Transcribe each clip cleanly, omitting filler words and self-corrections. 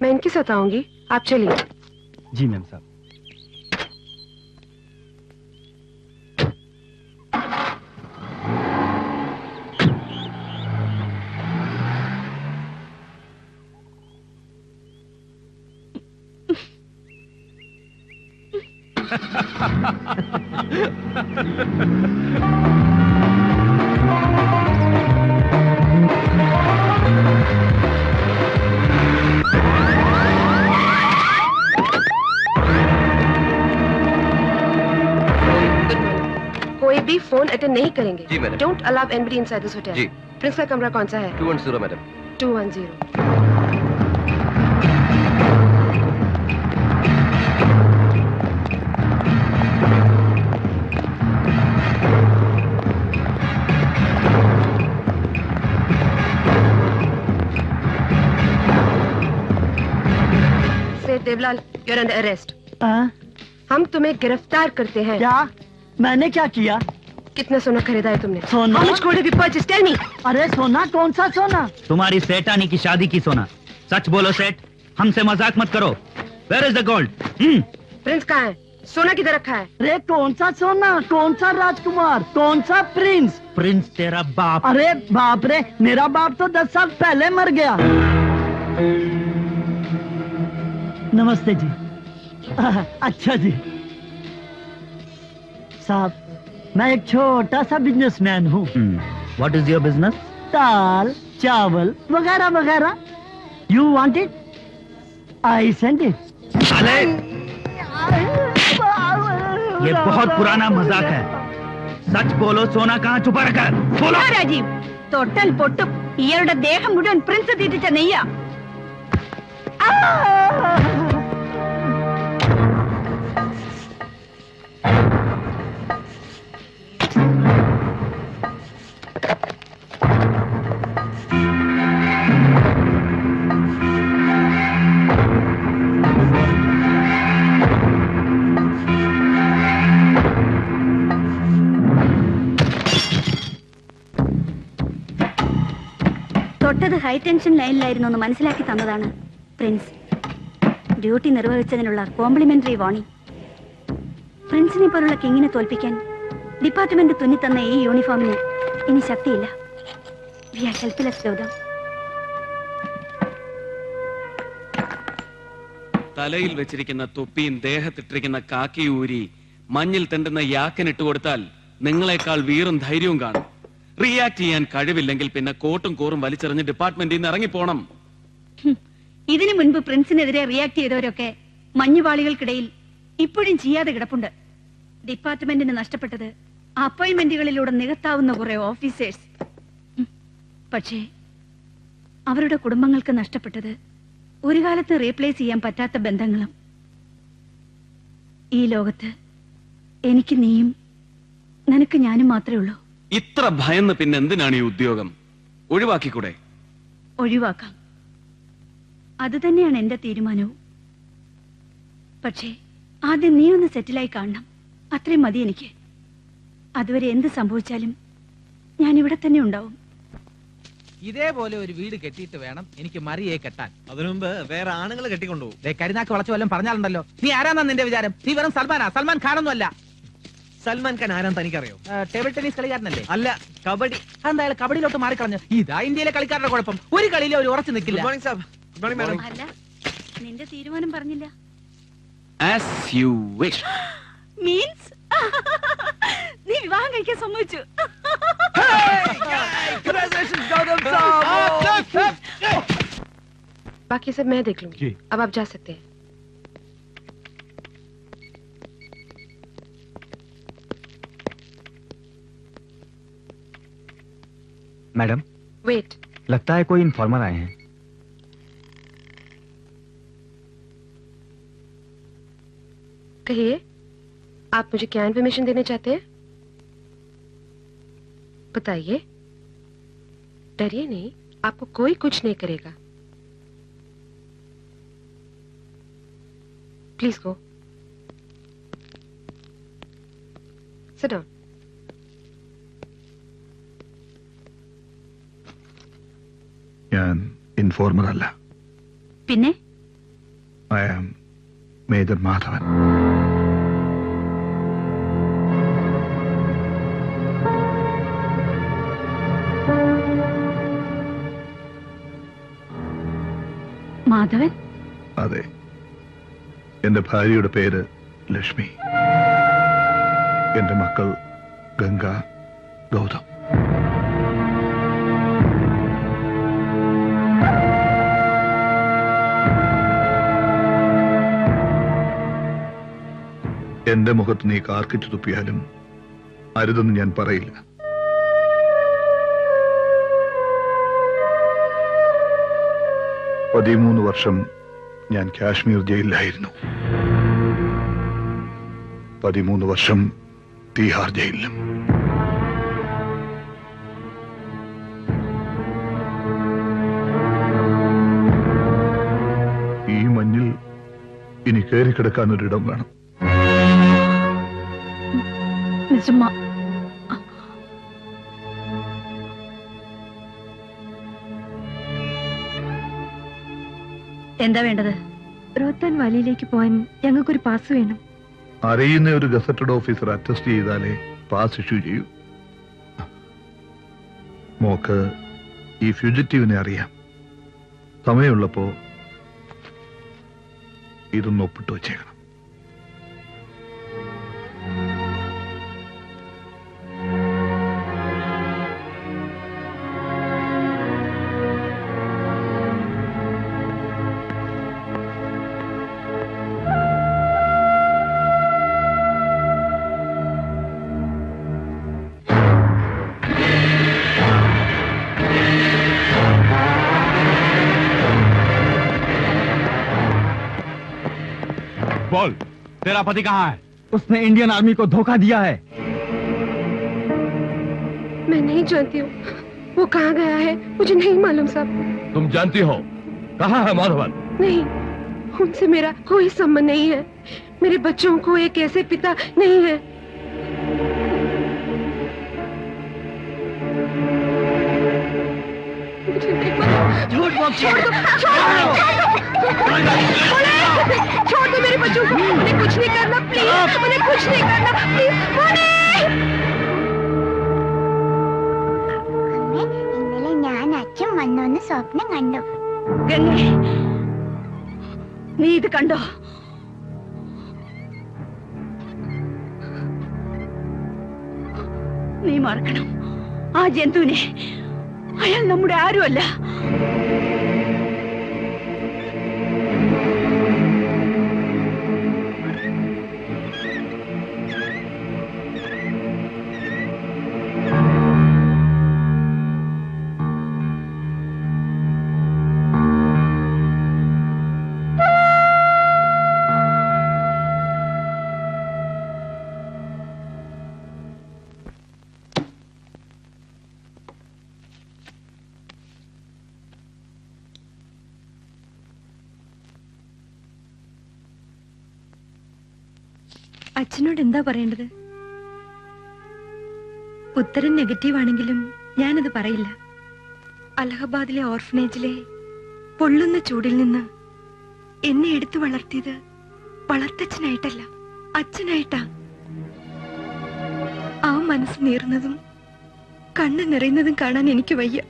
मैं इनकी सताऊंगी, आप चलिए। जी मैम साहब। कोई भी फोन अटेंड नहीं करेंगे। जी madam. Don't allow anybody inside this hotel. जी। प्रिंस का कमरा कौन सा है? 210 madam. 210। Devlal, you're under arrest। हम तुम्हें गिरफ्तार करते हैं। क्या? मैंने क्या किया? कितना सोना खरीदा है तुमने? सोना? How much gold have you purchased? Tell me। अरे सोना? कौन सा सोना? तुम्हारी सेठानी की शादी की सोना। सच बोलो सेठ, हमसे मजाक मत करो। Where is the gold? Prince कहाँ है? सोना किधर रखा है? अरे कौन सा सोना? कौन सा राजकुमार? कौन सा प्रिंस? प्रिंस तेरा बाप। अरे बाप रे, मेरा बाप तो 10 साल पहले मर गया। नमस्ते जी। अच्छा जी साहब, मैं एक छोटा सा बिजनेसमैन हूँ। What is your business? दाल, चावल वगैरह वगैरह। You want it? I send it। अरे ये बहुत पुराना मजाक है। सच बोलो, सोना कहाँ छुपा रखा है? बोलो। രാജീവ്, തൊട്ടൽ പൊട്ടും. ഇയാളുടെ ദേഹം മുഴുവൻ പ്രിൻസ് തീറ്റിച്ച നെയ്യാ. തൊട്ടത് ഹൈ ടെൻഷൻ ലൈനിലായിരുന്നു എന്ന് മനസ്സിലാക്കി തന്നതാണ് പ്രിൻസ്. ഡ്യൂട്ടി നിർവഹിച്ചതിനുള്ള കോംപ്ലിമെന്ററി വാണിംഗ്. പ്രിൻസിനെ പോലുള്ള കിങ്ങിനെ തോൽപ്പിക്കാൻ ഡിപ്പാർട്ട്മെന്റ് തുന്നിത്തന്ന ഈ യൂണിഫോമിന് ഇനി ശക്തിയില്ല. We are helpless Gautham. തലയിൽ വെച്ചിരിക്കുന്ന തൊപ്പിയും ദേഹത്തിട്ടിരിക്കുന്ന കാക്കിയൂരി മഞ്ഞിൽ തെണ്ടുന്ന യാക്കനിട്ട് കൊടുത്താൽ നിങ്ങളെക്കാൾ വീറും ധൈര്യവും കാണും. റിയാക്ട് ചെയ്യാൻ കഴിവില്ലെങ്കിൽ പിന്നെ കോട്ടും കോറും വലിച്ചെറിഞ്ഞ് ഡിപ്പാർട്ട്മെന്റിൽ നിന്ന് ഇറങ്ങിപ്പോണം. ഇതിനു മുൻപ് പ്രിൻസിനെതിരെ റിയാക്ട് ചെയ്തവരൊക്കെ മഞ്ഞുപാളികൾക്കിടയിൽ ഇപ്പോഴും ചെയ്യാതെ കിടപ്പുണ്ട്. ഡിപ്പാർട്ട്മെന്റിന് നഷ്ടപ്പെട്ടത് അപ്പോയിന്റ്മെന്റുകളിലൂടെ നികത്താവുന്ന കുറെ ഓഫീസേഴ്സ്. പക്ഷേ അവരുടെ കുടുംബങ്ങൾക്ക് നഷ്ടപ്പെട്ടത് ഒരു കാലത്ത് റീപ്ലേസ് ചെയ്യാൻ പറ്റാത്ത ബന്ധങ്ങളും. ഈ ലോകത്ത് എനിക്ക് നീയും നിനക്ക് ഞാനും മാത്രമേ ഉള്ളൂ. ഇത്ര ഭയന്ന് പിന്നെ എന്തിനാണ് ഈ ഉദ്യോഗം? ഒഴിവാക്കിക്കൂടെ? ഒഴിവാക്കാം, അത് തന്നെയാണ് എന്റെ തീരുമാനവും. പക്ഷേ ആദ്യം നീ ഒന്ന് സെറ്റിലായി കാണണം, അത്രയും മതി എനിക്ക്. അതുവരെ എന്ത് സംഭവിച്ചാലും ഞാൻ ഇവിടെ തന്നെ ഉണ്ടാവും. ഇതേപോലെ ഒരു വീട് കെട്ടിയിട്ട് വേണം എനിക്ക് മറിയെ കെട്ടാൻ. അതിനുമുമ്പ് വേറെ ആണുങ്ങൾ കെട്ടിക്കൊണ്ടുപോകും. കരുനാക്ക് വളച്ചു വല്ലതും പറഞ്ഞാലുണ്ടല്ലോ. നീ ആരാന്നാ നിന്റെ വിചാരം? നീ വെറും സൽമാനാ. സൽമാൻ ഖാനൊന്നും അല്ല. സൽമാൻ ഖാൻ ആരാൻ തനിക്കറിയോ? ടേബിൾ ടെന്നീസ് കളിക്കാരനല്ലേ? അല്ല, കബഡി. എന്തായാലും കബഡിയിലോട്ട് മാറിക്കളഞ്ഞു. ഇതാ ഇന്ത്യയിലെ കളിക്കാരുടെ കുഴപ്പം. ഒരു കളിയിലും അവർ ഉറച്ചു നിൽക്കില്ല. അല്ല, നിന്റെ തീരുമാനം പറഞ്ഞില്ല. As you wish. മീൻസ് നീ വിവാഹം കഴിക്കാൻ സമ്മതിച്ചു. बाकी सब मैं देख लूंगी। अब आप जा सकते हैं। Madam, wait. लगता है कोई इन्फॉर्मर आए हैं। कहिए, आप मुझे क्या इन्फॉर्मेशन देने चाहते हैं? बताइए। डरिए नहीं, आपको कोई कुछ नहीं करेगा। Please go. Sit down. ഞാൻ ഇൻഫോർമർ അല്ല. പിന്നെ I am Major Madhavan. Madhavan, അതെ, എന്റെ ഭാര്യയുടെ പേര് ലക്ഷ്മി. എന്റെ മക്കൾ ഗംഗ, ഗൗതം. എന്റെ മുഖത്ത് നീ കാർക്കിച്ചു തുപ്പിയാലും അരുതെന്ന് ഞാൻ പറയില്ല. പതിമൂന്ന് വർഷം ഞാൻ കാശ്മീർ ജയിലിലായിരുന്നു. 13 വർഷം തീഹാർ ജയിലിലും. ഈ മഞ്ഞിൽ ഇനി കയറിക്കിടക്കാൻ ഒരിടം വേണം. എന്താ വേണ്ടത്? റോത്താൻ വാലിയിലേക്ക് പോകാൻ ഞങ്ങൾക്കൊരു പാസ് വേണം. അറിയുന്ന ഒരു ഗസറ്റഡ് ഓഫീസർ അറ്റസ്റ്റ് ചെയ്താലേ പാസ് ഇഷ്യൂ ചെയ്യൂ. മോക്ക് ഈ ഫ്യൂജിറ്റീവിനെ അറിയാം. സമയമുള്ളപ്പോ ഇതൊന്ന് ഒപ്പിട്ട് വച്ചേക്കണം. बोल, तेरा पति कहाँ है? उसने इंडियन आर्मी को धोखा दिया है। मैं नहीं जानती हूँ वो कहाँ गया है, मुझे नहीं मालूम साहब। तुम जानती हो कहाँ है माधवन? नहीं, उनसे मेरा कोई संबंध नहीं है। मेरे बच्चों को एक ऐसे पिता नहीं है। मुझे नहीं मालूम। झूठ बोल, छोड़ दो, छोड़ दो मेरे बच्चों को। उन्हें कुछ नहीं करना प्लीज, उन्हें कुछ नहीं करना प्लीज। ഇന്നലെ ഞാൻ അച്ഛൻ വന്നോന്ന് സ്വപ്നം കണ്ടു. ഗംഗേ, നീ ഇത് കണ്ടോ? നീ മറക്കണം ആ ജന്തുവിനെ. അയാൾ നമ്മുടെ ആരുമല്ല. അച്ഛനോട് എന്താ പറയേണ്ടത്? ഉത്തരം നെഗറ്റീവ് ആണെങ്കിലും ഞാനത് പറയില്ല. അലഹബാദിലെ ഓർഫനേജിലെ പൊള്ളുന്ന ചൂടിൽ നിന്ന് എന്നെ എടുത്തു വളർത്തിയത് വളർത്തച്ഛനായിട്ടല്ല, അച്ഛനായിട്ടാ. ആ മനസ്സ് നീറുന്നതും കണ്ണ് നിറയുന്നതും കാണാൻ എനിക്ക് വയ്യ.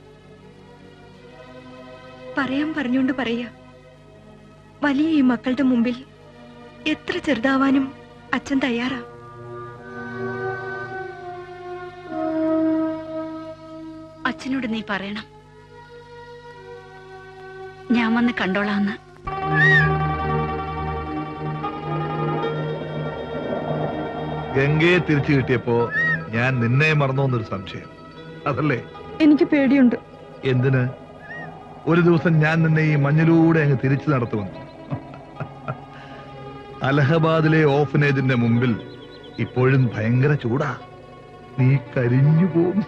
പറയാൻ പറഞ്ഞുകൊണ്ട് പറയാ, വലിയ ഈ മക്കളുടെ മുമ്പിൽ എത്ര ചെറുതാവാനും അച്ഛൻ തയ്യാറാ. അച്ഛനോട് നീ പറയണം ഞാൻ വന്ന് കണ്ടോളാന്ന്. ഗംഗയെ തിരിച്ചു കിട്ടിയപ്പോ ഞാൻ നിന്നെ മറന്നോന്നൊരു സംശയം, അതല്ലേ? എനിക്ക് പേടിയുണ്ട്. എന്തിന്? ഒരു ദിവസം ഞാൻ നിന്നെ ഈ മഞ്ഞിലൂടെ അങ്ങ് തിരിച്ചു നടത്തുമെന്ന്. അലഹബാദിലെ ഓഫനേജിന്റെ മുമ്പിൽ ഇപ്പോഴും ഭയങ്കര ചൂടാ. നീ കരിഞ്ഞു പോകും.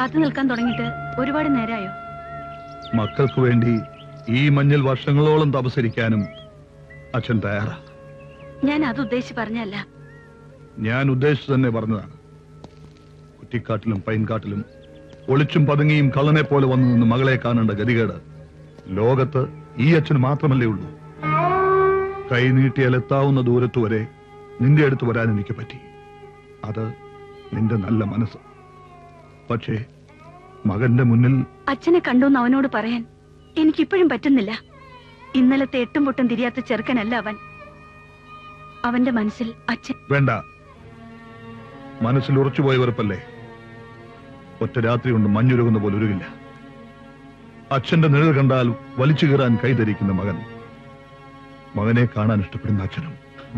കാത്തു നിൽക്കാൻ തുടങ്ങിയിട്ട് ഒരുപാട് നേരമായോ? മക്കൾക്ക് വേണ്ടി ഈ മഞ്ഞിൽ വർഷങ്ങളോളം തപസരിക്കാനും അച്ഛൻ തയ്യാറാ. ഞാൻ അത് ഉദ്ദേശിച്ച് പറഞ്ഞല്ല. ഞാൻ ഉദ്ദേശിച്ചു തന്നെ പറഞ്ഞതാണ്. കുറ്റിക്കാട്ടിലും പൈൻകാട്ടിലും ഒളിച്ചും പതുങ്ങിയും കള്ളനെ പോലെ വന്നു നിന്ന് മകളെ കാണേണ്ട ഗതികേട് ലോകത്ത് ഈ അച്ഛന് മാത്രമല്ലേ ഉള്ളൂ. കൈ നീട്ടിയാൽ എത്താവുന്ന ദൂരത്ത് വരെ നിന്റെ അടുത്ത് വരാൻ എനിക്ക് പറ്റി. അത് നിന്റെ നല്ല മനസ്സ്. പക്ഷേ മകന്റെ മുന്നിൽ അച്ഛനെ കണ്ടുന്ന് അവനോട് പറയാൻ എനിക്കിപ്പോഴും പറ്റുന്നില്ല. ഇന്നലത്തെ എട്ടും പൊട്ടും തിരിയാത്ത ചെറുക്കനല്ല അവൻ. അവന്റെ മനസ്സിൽ അച്ഛൻ. വേണ്ട, മനസ്സിൽ ഉറച്ചുപോയ വെറുപ്പല്ലേ. ഒറ്റ രാത്രി കൊണ്ട് മഞ്ഞുരുകുന്ന പോലെ ഉരുകില്ല. അച്ഛന്റെ നിഴൽ കണ്ടാൽ വലിച്ചു കീറാൻ കൈധരിക്കുന്ന മകൻ, മകനെ കാണാൻ ഇഷ്ടപ്പെടുന്ന അച്ഛനും.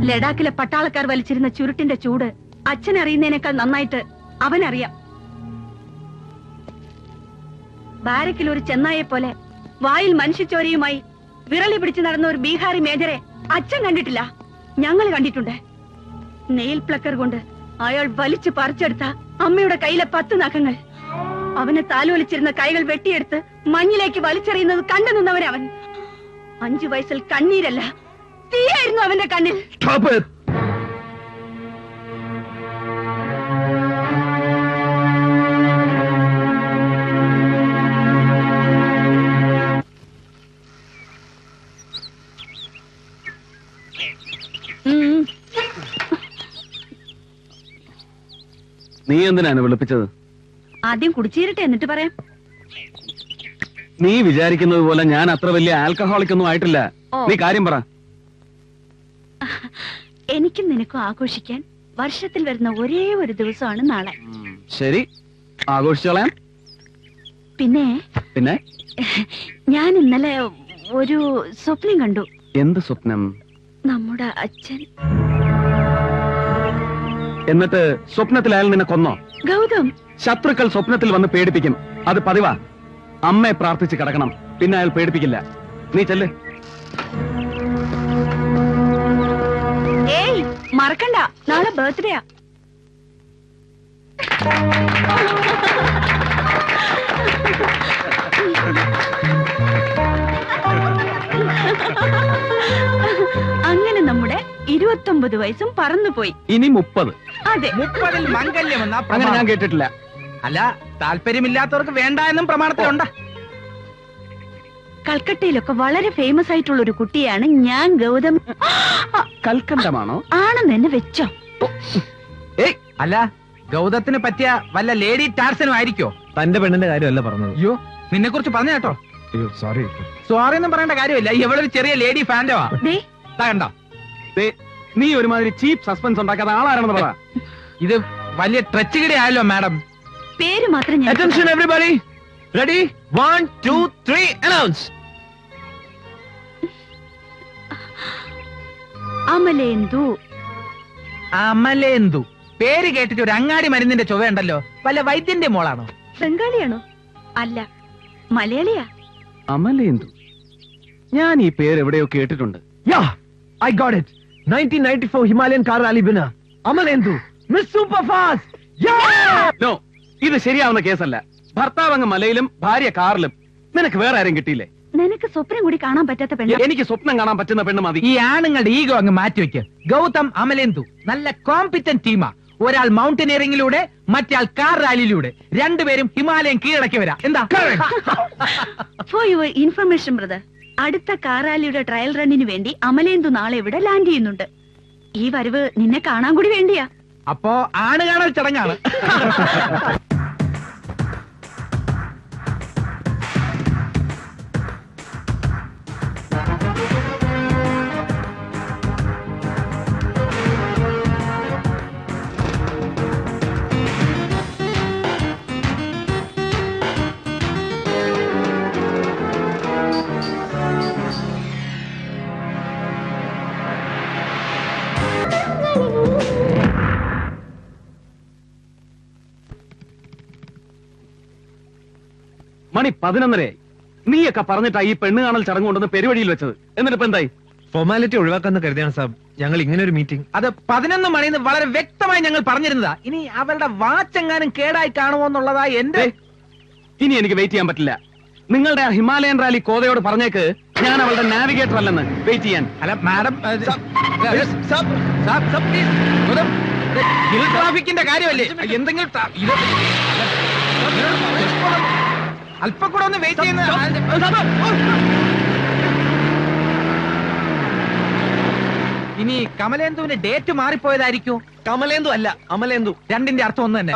ലഡാക്കിലെ പട്ടാളക്കാർ വലിച്ചിരുന്ന ചുരുട്ടിന്റെ ചൂട് അച്ഛൻ അറിയുന്നതിനേക്കാൾ നന്നായിട്ട് അവനറിയാം. ബാരക്കിൽ ഒരു ചെന്നായെ പോലെ വായിൽ മനുഷ്യച്ചോരയുമായി വിരളി പിടിച്ചു നടന്ന ഒരു ബീഹാറി മേജറെ അച്ഛൻ കണ്ടിട്ടില്ല, ഞങ്ങൾ കണ്ടിട്ടുണ്ട്. നെയിൽ പ്ലക്കർ കൊണ്ട് അയാൾ വലിച്ചു പറിച്ചെടുത്ത അമ്മയുടെ കയ്യിലെ 10 നഖങ്ങൾ, അവനെ താലോലിച്ചിരുന്ന കൈകൾ വെട്ടിയെടുത്ത് മഞ്ഞിലേക്ക് വലിച്ചെറിയുന്നത് കണ്ടു നിന്നവനവൻ. 5 വയസ്സിൽ കണ്ണീരല്ല, തീയായിരുന്നു അവന്റെ കണ്ണിൽ. നീ എന്തിനാണ് വിളിപ്പിച്ചത്? ആദ്യം കുടിച്ചീരട്ടെ എന്നിട്ട് പറയാം. നീ വിചാരിക്കുന്നത് പോലെ ഞാൻ അത്ര വലിയ ആൽക്കഹോളിക് ഒന്നും ആയിട്ടില്ല. നീ കാര്യം പറ. എനിക്കും നിനക്കും ആഘോഷിക്കാൻ വർഷത്തിൽ വരുന്ന ഒരേ ഒരു ദിവസമാണ് നാളെ. ശരി, ആഘോഷിച്ചോളാം. പിന്നെ പിന്നെ ഞാൻ ഇന്നലെ ഒരു സ്വപ്നം കണ്ടു. എന്ത് സ്വപ്നം? നമ്മുടെ അച്ഛൻ. എന്നിട്ട് സ്വപ്നത്തിൽ അയാൾ നിന്നെ കൊന്നോ? ഗൗതം, ശത്രുക്കൾ സ്വപ്നത്തിൽ വന്ന് പേടിപ്പിക്കും, അത് പതിവാ. അമ്മയെ പ്രാർത്ഥിച്ച് കിടക്കണം, പിന്നെ അയാൾ പേടിപ്പിക്കില്ല. നീ ചെല്ല്. ഏയ് മറക്കണ്ട, നാളെ ബർത്ത്ഡേയാ. അങ്ങനെ നമ്മുടെ 29 വയസ്സും പറന്നുപോയി. ഇനി 30. അതെ, 30-ൽ മംഗല്യമെന്നാ അങ്ങനെ പ്രമാണം. ഞാൻ കേട്ടിട്ടില്ല. അല്ല, താല്പര്യമില്ലാത്തവർക്ക് വേണ്ട എന്നും പ്രമാണത്തിലുണ്ട്. കൽക്കട്ടയിലൊക്കെ വളരെ ഫേമസ് ആയിട്ടുള്ള ഒരു കുട്ടിയാണ് ഞാൻ. ഗൗതം കൽക്കണ്ടമാണോ? ആണെന്ന് തന്നെ വെച്ചോ. ഏയ് അല്ല, ഗൗതത്തിന് പറ്റിയ വല്ല ലേഡി ടാർസനും ആയിരിക്കോ? തന്റെ പെണ്ണിന്റെ കാര്യമല്ല പറഞ്ഞത്. അയ്യോ, നിന്നെ കുറിച്ച് പറഞ്ഞു കേട്ടോ. സോറി. സോറി ഒന്നും പറയേണ്ട കാര്യമില്ല. ഇവളൊരു ചെറിയ ലേഡി ഫാൻഡോ ദേ, കണ്ടോ? നീ ഒരുമാതിരി ചീപ്പ് സസ്പെൻസ് ഉണ്ടാക്കാതെ ആളാണെന്ന് പറ. ഇത് വലിയ ട്രച്ചുകിടെ ആയല്ലോ മാഡം. പേര് മാത്രം ഞാൻ. Attention everybody. Ready? 1, 2, 3, announce. Amalendu. Amalendu പേര് കേട്ടിട്ട് ഒരു അങ്ങാടി മരുന്നിന്റെ ചുവയുണ്ടല്ലോ. വല്ല വൈദ്യന്റെ മോളാണോ? ബംഗാളിയാണോ? അല്ല, മലയാളിയാ. അമലേന്ദു, ഞാൻ ഈ പേര് എവിടെയോ കേട്ടിട്ടുണ്ട്. Yeah, I got it. 1994 Himalayan car rally winner. Amalendu, Miss Superfast. Yeah! No, ഇത് ശരിയാവുന്ന കേസല്ല. ഭർത്താവ് അങ്ങ് മലയിലും ഭാര്യ കാറിലും. നിനക്ക് വേറെ ആരും കിട്ടിയില്ലേ? നിനക്ക് സ്വപ്നം കൂടി കാണാൻ പറ്റാത്ത പെണ്ണ. എനിക്ക് സ്വപ്നം കാണാൻ പറ്റുന്ന പെണ്ണ് മതി. ഈ ആണുങ്ങളുടെ ഈഗോ അങ്ങ് മാറ്റിവെക്ക്. ഗൗതം അമലേന്ദു നല്ല കോമ്പിറ്റന്റ് ടീമാ. ഒരാൾ മൗണ്ടനിയറിംഗിലൂടെ, മറ്റേ കാർ റാലിയിലൂടെ, രണ്ടുപേരും ഹിമാലയം കീഴടക്കി വരാം. എന്താ? ഫോർ യുവർ ഇൻഫർമേഷൻ ബ്രദർ, അടുത്ത കാർ റാലിയുടെ ട്രയൽ റണ്ണിന് വേണ്ടി അമലേന്ദു നാളെ ഇവിടെ ലാൻഡ് ചെയ്യുന്നുണ്ട്. ഈ വരവ് നിന്നെ കാണാൻ കൂടി വേണ്ടിയാ. അപ്പോ ആണ് കാണൽ ചടങ്ങാണ്. മണി 11:30. നീയൊക്കെ പറഞ്ഞിട്ടാ ഈ പെണ്ണ് കാണൽ ചടങ്ങ് കൊണ്ടുവന്ന് പെരുവഴിയിൽ വെച്ചത്. എന്നിട്ട് ഇപ്പൊ എന്തായി? ഫോർമാലിറ്റി ഒഴിവാക്കാന്ന് കരുതിയാണ് സാബ് ഞങ്ങൾ ഇങ്ങനെ ഒരു മീറ്റിംഗ്. അത് 11 മണിന്ന് വളരെ വ്യക്തമായി ഞങ്ങൾ പറഞ്ഞിരുന്നതാ. ഇനി അവരുടെ വാച്ചെങ്ങാനും കേടായി കാണുമോ എന്നുള്ളതാ എന്റെ. ഇനി എനിക്ക് വെയിറ്റ് ചെയ്യാൻ പറ്റില്ല. നിങ്ങളുടെ ആ ഹിമാലയൻ റാലി കോതയോട് പറഞ്ഞേക്ക് ഞാൻ അവളുടെ നാവിഗേറ്റർ അല്ലെന്ന്. വെയിറ്റ് ചെയ്യാൻ. അല്ല മാഡം, ട്രാഫിക്കിന്റെ കാര്യമല്ലേ? എന്തെങ്കിലും അല്പം കൂടെ ഒന്ന് വെയിറ്റ് ചെയ്യുന്ന. ഇനി കമലേന്ദുവിന്റെ ഡേറ്റ് മാറിപ്പോയതായിരിക്കും. കമലേന്ദു അല്ല, അമലേന്ദു. രണ്ടിന്റെ അർത്ഥം ഒന്ന് തന്നെ.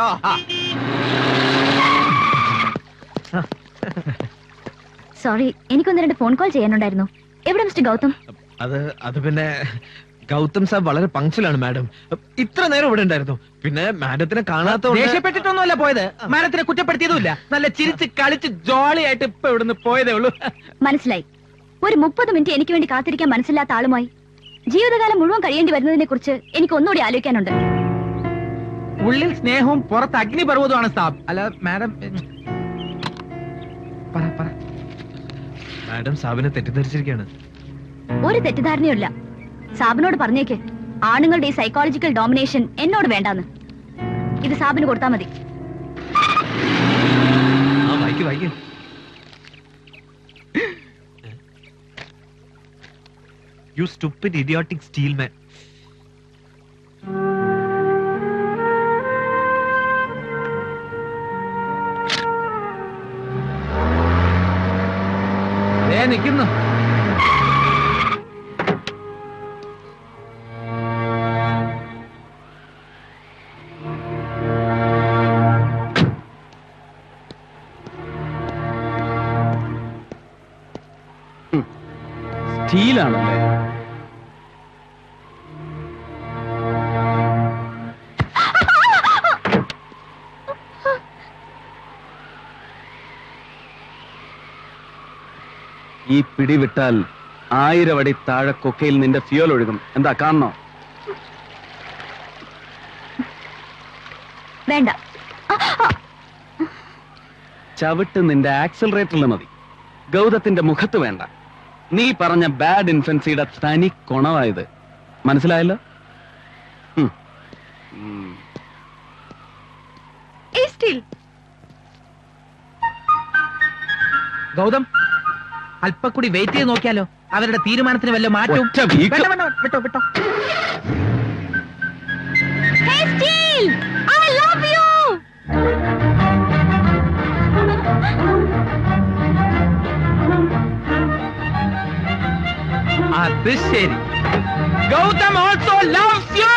സോറി, എനിക്കൊന്ന് 2 ഫോൺ കോൾ ചെയ്യാനുണ്ടായിരുന്നു. എവിടെ മിസ്റ്റർ ഗൗതം? അത് പിന്നെ ഗൗതം സാബ് വളരെ പങ്ക്ച്വലാണ് മാഡം. ഇത്ര നേരം ഇവിടെ ഉണ്ടായിരുന്നു. പിന്നെ മാഡത്തിനെ കാണാത്ത ദേഷ്യപ്പെട്ടിട്ടൊന്നുമല്ല പോയത്. മാഡത്തിനെ കുറ്റപ്പെടുത്തിയതുമില്ല. നല്ല ചിരിച്ച് കളിച്ച് ജോളിയായിട്ട് ഇപ്പൊ ഇവിടുന്ന് പോയതേ ഉള്ളൂ. മനസ്സിലായി. ഒരു 30 മിനിറ്റ് എനിക്ക് വേണ്ടി കാത്തിരിക്കാൻ മനസ്സിലാത്ത ആളുമായി ജീവിതകാലം മുഴുവൻ കഴിയേണ്ടി വരുന്നതിനെ കുറിച്ച് എനിക്ക് ഒന്നുകൂടി ആലോചിക്കാനുണ്ട്. ഉള്ളിൽ സ്നേഹവും പുറത്ത് അഗ്നിപർവ്വതമാണ് സാബ്. അല്ല മാഡം, മാഡം സാബിനെ തെറ്റിദ്ധരിച്ചിരിക്കുകയാണ്. ഒരു തെറ്റിദ്ധാരണയുമില്ല. സാബിനോട് പറഞ്ഞേക്ക് ആണുങ്ങളുടെ ഈ സൈക്കോളജിക്കൽ ഡോമിനേഷൻ എന്നോട് വേണ്ടാന്ന്. ഇത് സാബിന് കൊടുത്താൽ മതി. വായിക്ക്. You stupid idiotic steel man. നിൽക്കുന്നു. സ്റ്റീലാണല്ലേ? ഈ പിടി വിട്ടാൽ 1000 അടി താഴെ കൊക്കയിൽ നിന്റെ ഫ്യൂൽ ഒഴുകും. എന്താ കാണണോ? വേണ്ട. ചവിട്ട് നിന്റെ ആക്സിലറേറ്ററിൽ മതി. ഗൗതത്തിന്റെ മുഖത്ത് വേണ്ട. നീ പറഞ്ഞ ബാഡ് ഇൻഫൻസിയുടെ തനി കൊണവായത്. മനസ്സിലായല്ലോ? ഗൗതം, അല്പം കൂടി വെയിറ്റ് ചെയ്ത് നോക്കിയാലോ? അവരുടെ തീരുമാനത്തിന് വല്ല മാറ്റവും. ഒറ്റ വീക്ക്. വിട്ടോ. Hey Steel, I love you. അത് ശരി. Gautam also loves you.